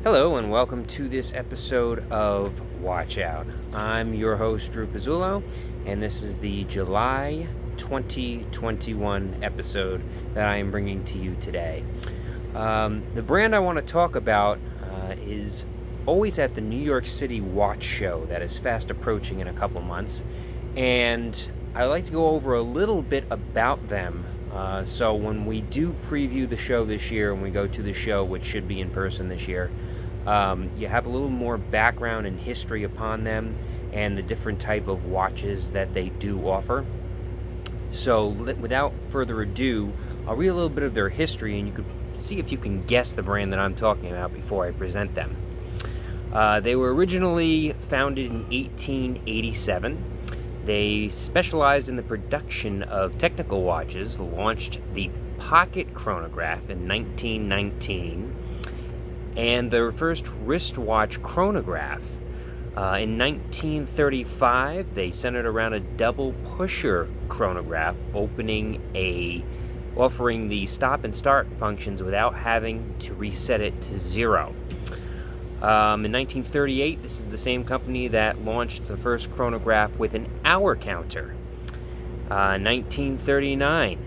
Hello and welcome to this episode of Watch Out. I'm your host, Drew Pizzulo, and this is the July 2021 episode that I am bringing to you today. The brand I want to talk about is always at the New York City Watch Show that is fast approaching in a couple months, and I'd like to go over a little bit about them. So when we do preview the show this year, and we go to the show, which should be in person this year, you have a little more background and history upon them and the different type of watches that they do offer. So without further ado, I'll read a little bit of their history and you can see if you can guess the brand that I'm talking about before I present them. They were originally founded in 1887. They specialized in the production of technical watches, launched the pocket chronograph in 1919, and their first wristwatch chronograph. In 1935, they centered around a double pusher chronograph, offering the stop and start functions without having to reset it to zero. In 1938, this is the same company that launched the first chronograph with an hour counter. 1939,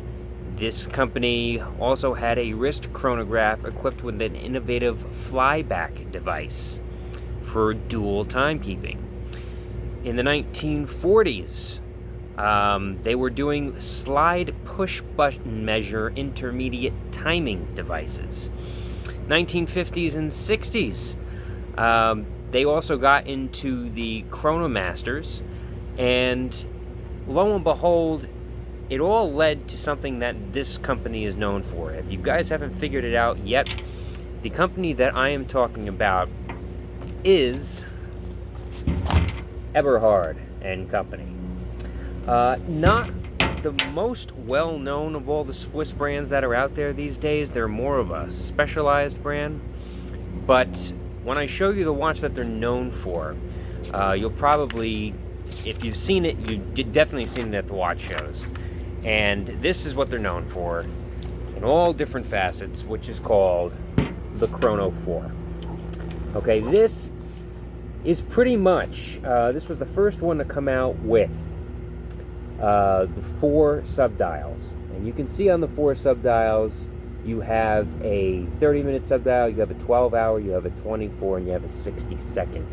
this company also had a wrist chronograph equipped with an innovative flyback device for dual timekeeping. In the 1940s, they were doing slide push button measure intermediate timing devices. 1950s and 60s, they also got into the Chronomasters, and lo and behold, it all led to something that this company is known for. If you guys haven't figured it out yet, the company that I am talking about is Eberhard Company. Not the most well-known of all the Swiss brands that are out there these days. They're more of a specialized brand, but when I show you the watch that they're known for, you'll probably, if you've seen it, you've definitely seen it at the watch shows. And this is what they're known for in all different facets, which is called the Chrono 4. Okay, this is pretty much, this was the first one to come out with the 4 subdials. And you can see on the 4 subdials, you have a 30-minute subdial, you have a 12-hour, you have a 24, and you have a 60-second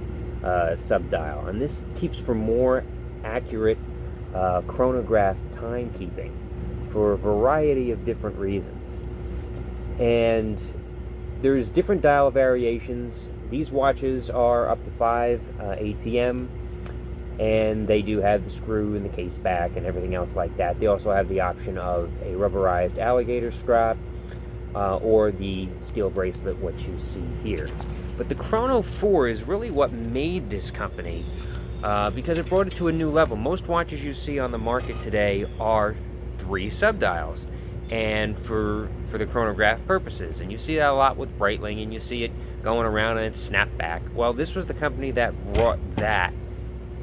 subdial. And this keeps for more accurate chronograph timekeeping for a variety of different reasons. And there's different dial variations. These watches are up to 5 ATM, and they do have the screw and the case back and everything else like that. They also have the option of a rubberized alligator strap, or the steel bracelet, what you see here. But the Chrono 4 is really what made this company, because it brought it to a new level. Most watches you see on the market today are 3 subdials, and for the chronograph purposes. And you see that a lot with Breitling, and you see it going around and it's snapped back. Well, this was the company that brought that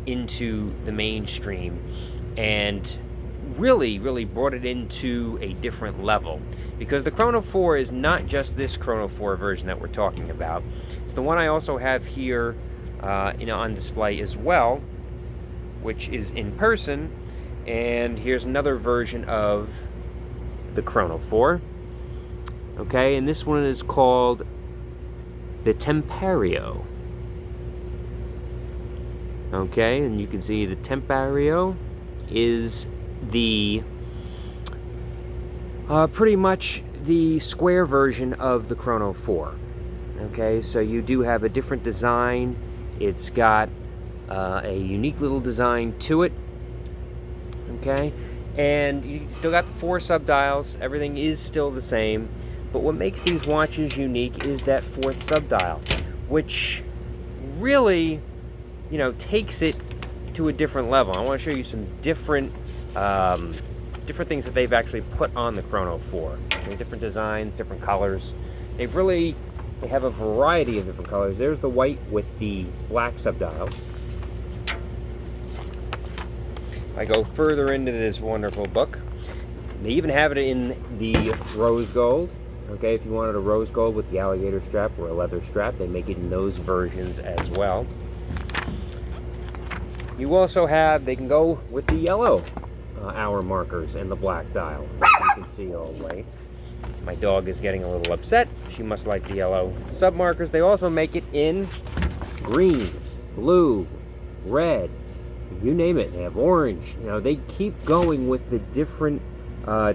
into the mainstream and really brought it into a different level. Because the Chrono 4 is not just this Chrono 4 version that we're talking about. It's the one I also have here on display as well, which is in person. And here's another version of the Chrono 4. Okay, and this one is called the Temprario. Okay, and you can see the Temprario is the pretty much the square version of the Chrono 4. Okay, so you do have a different design. It's got a unique little design to it. Okay, and you still got the 4 subdials. Everything is still the same. But what makes these watches unique is that 4th subdial, which really, takes it to a different level. I want to show you some different things that they've actually put on the Chrono 4. Different designs, different colors. They have a variety of different colors. There's the white with the black subdial. I go further into this wonderful book. They even have it in the rose gold. Okay, if you wanted a rose gold with the alligator strap or a leather strap, they make it in those versions as well. You also have, they can go with the yellow hour markers and the black dial, which you can see all the way. My dog is getting a little upset. She must like the yellow sub markers. They also make it in green, blue, red, you name it. They have orange. You know, they keep going with the different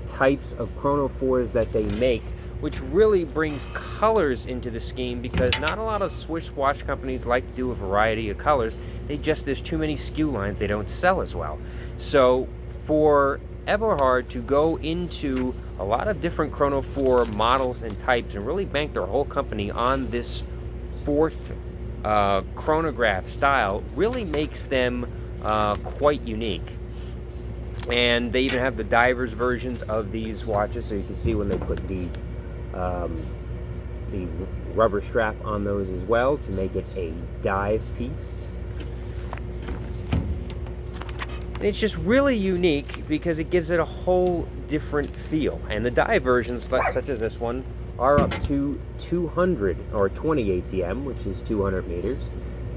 types of Chrono 4s that they make, which really brings colors into the scheme, because not a lot of Swiss watch companies like to do a variety of colors. There's too many SKU lines, they don't sell as well. So for Eberhard to go into a lot of different Chrono 4 models and types and really bank their whole company on this fourth chronograph style really makes them quite unique. And they even have the divers versions of these watches, so you can see when they put the rubber strap on those as well to make it a dive piece. And it's just really unique because it gives it a whole different feel. And the dive versions, such as this one, are up to 200 or 20 ATM, which is 200 meters.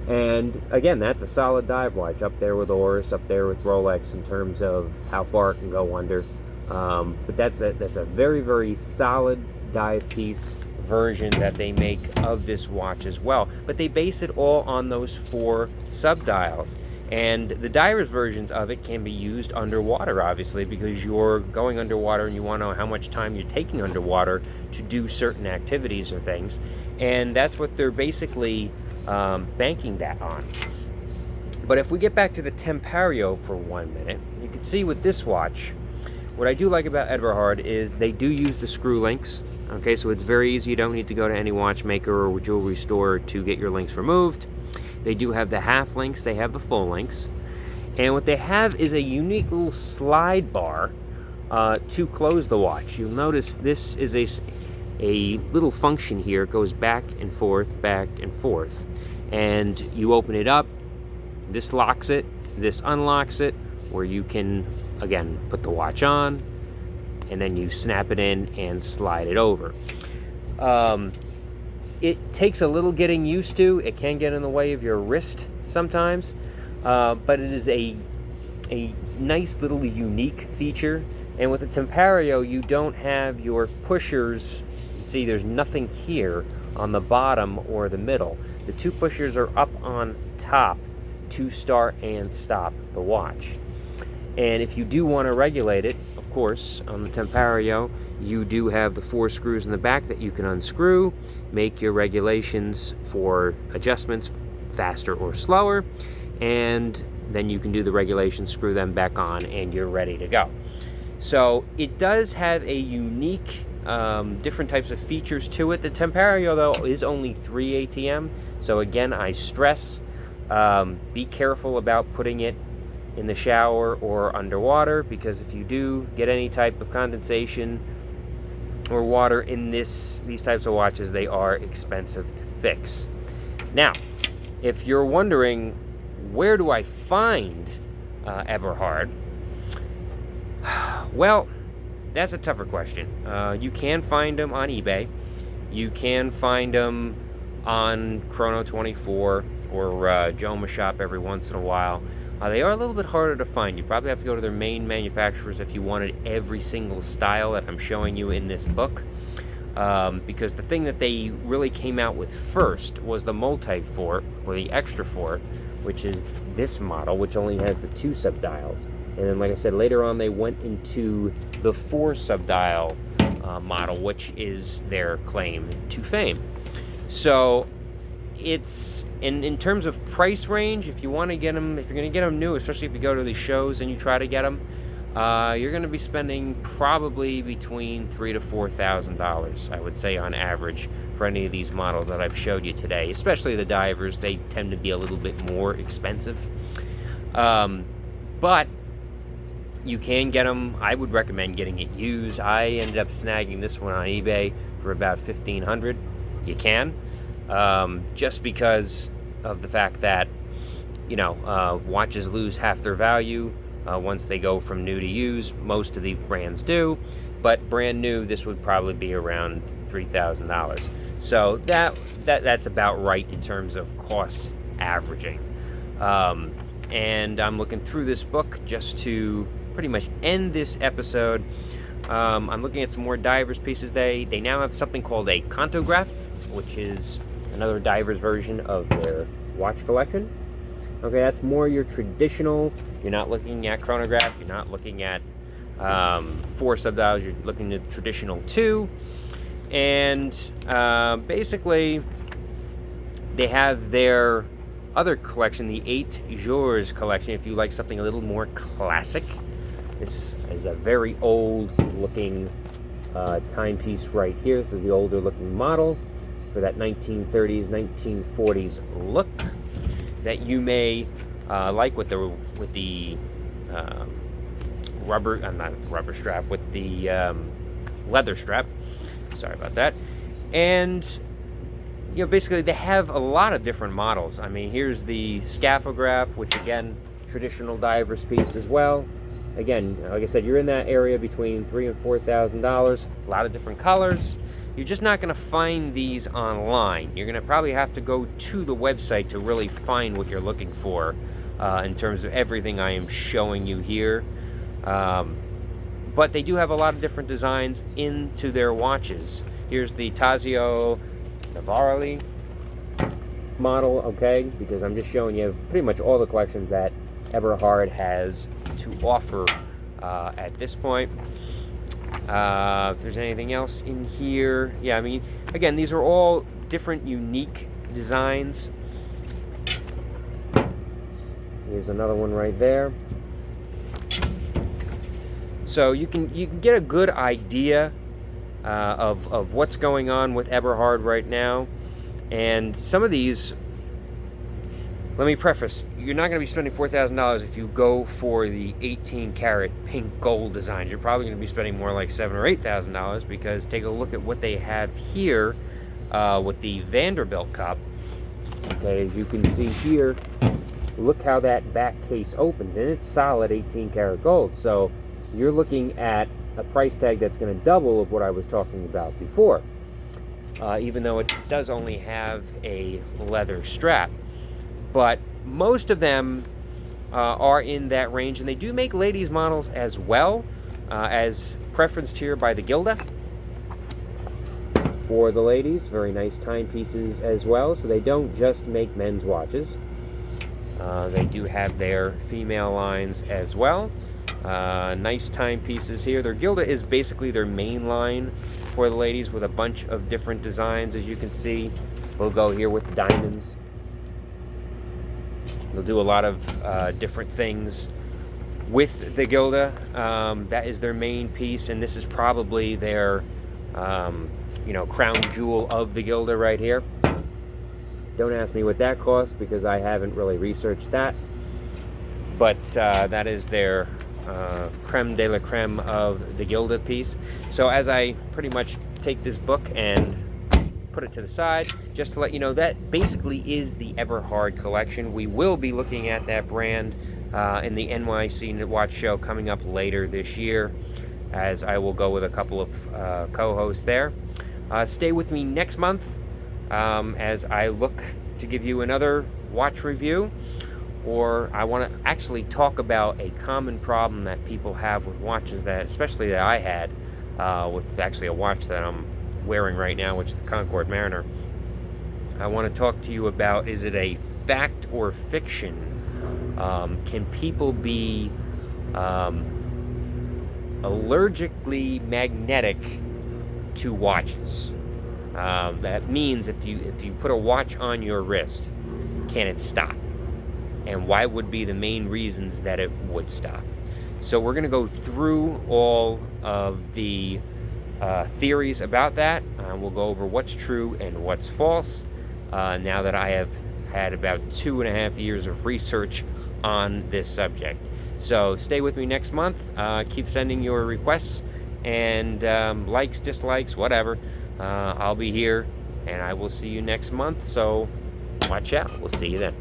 And again, that's a solid dive watch, up there with Oris, up there with Rolex in terms of how far it can go under. But that's a very, very solid dive piece version that they make of this watch as well. But they base it all on those 4 sub-dials. And the divers versions of it can be used underwater, obviously, because you're going underwater and you want to know how much time you're taking underwater to do certain activities or things. And that's what they're basically banking that on. But if we get back to the Temprario for 1 minute, you can see with this watch, what I do like about Eberhard is they do use the screw links. Okay, so it's very easy. You don't need to go to any watchmaker or jewelry store to get your links removed. They do have the half links, they have the full links. And what they have is a unique little slide bar to close the watch. You'll notice this is a little function here. It goes back and forth, back and forth. And you open it up, this locks it, this unlocks it, where you can, again, put the watch on, and then you snap it in and slide it over. It takes a little getting used to. It can get in the way of your wrist sometimes, but it is a nice little unique feature. And with the Temprario, you don't have your pushers. See, there's nothing here on the bottom or the middle. The 2 pushers are up on top to start and stop the watch. And if you do want to regulate it, of course, on the Temprario, you do have the 4 screws in the back that you can unscrew, make your regulations for adjustments faster or slower, and then you can do the regulations, screw them back on, and you're ready to go. So it does have a unique, different types of features to it. The Temprario, though, is only 3 ATM, so again, I stress, be careful about putting it in the shower or underwater, because if you do get any type of condensation or water in these types of watches, they are expensive to fix. Now, if you're wondering, where do I find Eberhard? Well, that's a tougher question. You can find them on eBay. You can find them on Chrono 24 or Joma Shop every once in a while. They are a little bit harder to find. You probably have to go to their main manufacturers if you wanted every single style that I'm showing you in this book. Because the thing that they really came out with first was the multi-fort, or the extra fort, which is this model, which only has the 2 sub-dials. And then, like I said, later on they went into the 4 sub-dial model, which is their claim to fame. So it's in terms of price range, if you want to get them, if you're going to get them new, especially if you go to these shows and you try to get them, you're going to be spending probably between $3,000 to $4,000, I would say, on average for any of these models that I've showed you today. Especially the divers, they tend to be a little bit more expensive. But you can get them. I would recommend getting it used. I ended up snagging this one on eBay for about $1,500. You can. Just because of the fact that, you know, watches lose half their value once they go from new to used. Most of the brands do, but brand new, this would probably be around $3,000. So that's about right in terms of cost averaging. And I'm looking through this book just to pretty much end this episode. I'm looking at some more divers pieces. They now have something called a contograph, which is another diver's version of their watch collection. Okay, that's more your traditional. You're not looking at chronograph. You're not looking at 4 subdials. You're looking at traditional 2. And basically, they have their other collection, the 8 Jours collection, if you like something a little more classic. This is a very old looking timepiece right here. This is the older looking model for that 1930s, 1940s look that you may like with the rubber, not rubber strap, with the leather strap. Sorry about that. And basically they have a lot of different models. I mean, here's the scaphograph, which again, traditional diver's piece as well. Again, like I said, you're in that area between $3,000 and $4,000. A lot of different colors. You're just not going to find these online. You're going to probably have to go to the website to really find what you're looking for in terms of everything I am showing you here. But they do have a lot of different designs into their watches. Here's the Tazio Navarrete model, okay? Because I'm just showing you pretty much all the collections that Eberhard has to offer at this point. If there's anything else in here, yeah, I mean, again, these are all different, unique designs. Here's another one right there. So you can get a good idea of what's going on with Eberhard right now. And some of these, let me preface, you're not going to be spending $4,000 if you go for the 18 karat pink gold designs. You're probably going to be spending more like $7,000 or $8,000, because take a look at what they have here with the Vanderbilt cup. Okay, as you can see here, look how that back case opens, and it's solid 18 karat gold. So you're looking at a price tag that's going to double of what I was talking about before, even though it does only have a leather strap. But most of them are in that range, and they do make ladies models as well, as preferenced here by the Gilda. For the ladies, very nice timepieces as well, so they don't just make men's watches. They do have their female lines as well. Nice timepieces here. Their Gilda is basically their main line for the ladies, with a bunch of different designs. As you can see, we'll go here with diamonds. They'll do a lot of different things with the Gilda. That is their main piece, and this is probably their crown jewel of the Gilda right here. Don't ask me what that costs, because I haven't really researched that. But that is their creme de la creme of the Gilda piece. So as I pretty much take this book and put it to the side, just to let you know, that basically is the Eberhard collection. We will be looking at that brand in the NYC Watch Show coming up later this year, as I will go with a couple of co-hosts there. Stay with me next month as I look to give you another watch review, or I want to actually talk about a common problem that people have with watches, that especially that I had with actually a watch that I'm wearing right now, which is the Concord Mariner. I want to talk to you about, is it a fact or fiction? Can people be allergically magnetic to watches? That means if you put a watch on your wrist, can it stop? And why would be the main reasons that it would stop? So we're going to go through all of the theories about that. We'll go over what's true and what's false, now that I have had about 2.5 years of research on this subject. So stay with me next month. Keep sending your requests and likes, dislikes, whatever. I'll be here, and I will see you next month. So watch out. We'll see you then.